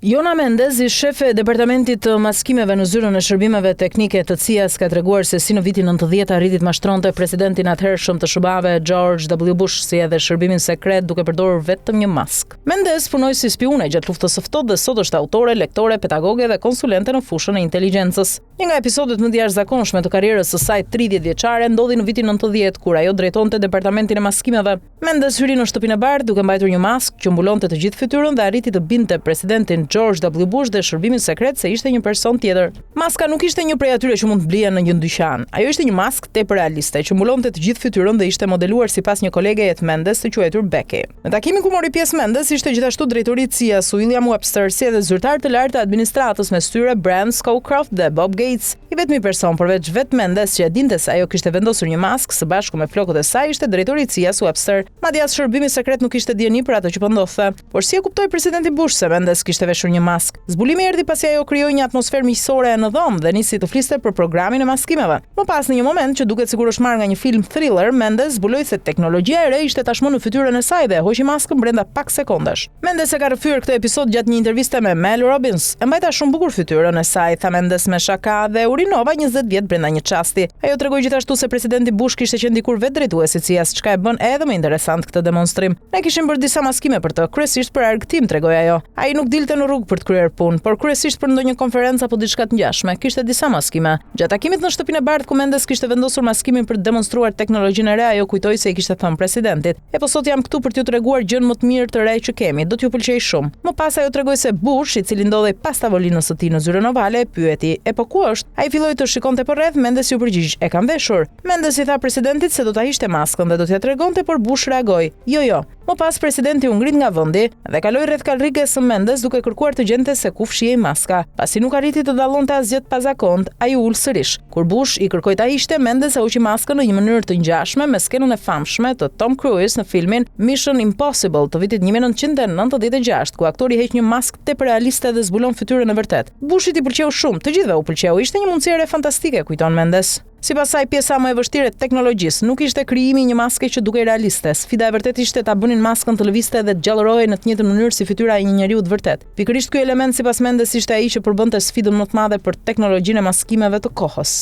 Jona Mendez, shefe e departamentit të maskimeve në zyrën e shërbimeve teknike të CIA-s, ka treguar se si në vitin 90 arriti të mashtronte presidentin atëhershëm të SHBA-ve George W. Bush, si edhe shërbimin sekret duke përdorur vetëm një maskë. Mendez punoi si spiune gjatë luftës së ftohtë dhe sot është autore, lektore, pedagoge dhe konsulente në fushën e inteligjencës. Një nga episodet më të jashtëzakonshme të karrierës së saj 30 vjeçare ndodhi në vitin 90 kur ajo drejtonte departamentin e maskimeve. Mendez hyri në shtëpinë e bardhë duke mbajtur një maskë që mbulonte të gjithë fytyrën dhe arriti të binte presidentin George W. Bush dhe shërbimin sekret se ishte një person tjetër. Maska nuk ishte një prej atyre që mund të blihen në një dyqan. Ajo ishte një maskë tepër realiste që mbulonte të gjithë fytyrën dhe ishte modeluar sipas një kolegeje të Mendez të quajtur Becky. Në takimin ku mori pjesë Mendez ishte gjithashtu drejtori i CIA-s William Webster, si edhe zyrtar të lartë të administratës mes tyre Bram Scowcroft dhe Bob Gates. I vetmi person përveç vetë Mendez që e dinte se ajo kishte vendosur një maskë së bashku me flokët e saj ishte drejtori i CIA-s Webster. Madje as shërbimi sekret nuk kishte dieni për atë që po ndodhte. Por si e kuptoi presidenti Bush se Mendez kishte veshur një maskë? Zbulimi erdhi pasi ajo krijoi një atmosferë miqësore në dhomë dhe nisi të fliste për programin e maskimeve. Më pas në një moment që duket sikur është marrë nga një film thriller, Mendez zbuloi se teknologjia e re ishte tashmë në fytyrën e saj dhe hoqi maskën brenda pak sekondash. Mendez e ka rrëfyer këtë episod gjatë një interviste me Mel Robbins. E mbajta shumë bukur fytyrën e saj, tha Mendez me shaka, dhe urinova 20 vjet brenda një çasti. Ajo tregoi gjithashtu se presidenti Bush kishte qenë dikur vetë drejtuesi i CIA-s, çka e bën edhe më interesant këtë demonstrim. Ne kishim bërë disa maskime për të, kryesisht për argëtim, tregoi ajo. Ai nuk dilte në rrugë për të kryer punë, por kryesisht për ndonjë konferencë apo diçka të ngjashme. Kishte disa maskime. Gjatë takimit në shtëpinë e bardhë ku Mendez kishte vendosur maskimin për të demonstruar teknologjinë e re, ajo kujtoi se i kishte thënë presidentit: "E po sot jam këtu për t'ju treguar gjën më të mirë të re që kemi, do t'ju pëlqej shumë." Më pas ajo tregoi se Bush, i cili ndodhej pas tavolinës së tij në zyrën ovale, e pyeti: "E po ku është?" Ai filloi të shikonte përreth, Mendez ju përgjigj: "E kam veshur." Mendez i tha presidentit se do ta hiqte maskën dhe do t'ia tregonte, por Bush reagoi: "Jo." Më pas presidenti u ngrit nga vendi dhe kaloi rreth karrikës së Mendez duke kërkuar të gjente se ku fshihej maska. Pasi nuk arriti të dallonte asgjë të pazakont, ai u ul sërish. Kur Bush i kërkoi ta hiqte, Mendez e hoqi maskën në një mënyrë të ngjashme me skenën e famshme të Tom Cruise në filmin Mission Impossible të vitit 1996, ku aktori heq një maskë tepër realiste dhe zbulon fytyrën e vërtet. Bushit i pëlqeu shumë, të gjithëve u pëlqeu, ishte një mundësi e re fantastike, kujton Mendez. Sipas saj, pjesa më e vështirë e teknologjisë nuk ishte krijimi i një maske që dukej realiste. Sfida e vërtetë ishte ta bënin maskën të lëvizte dhe të gjallërohej në të njëjtën mënyrë si fytyra e një njeriu të vërtet. Pikërisht ky element sipas Mendez ishte ai që përbënte sfidën më të madhe për teknologjinë e maskimeve të kohës.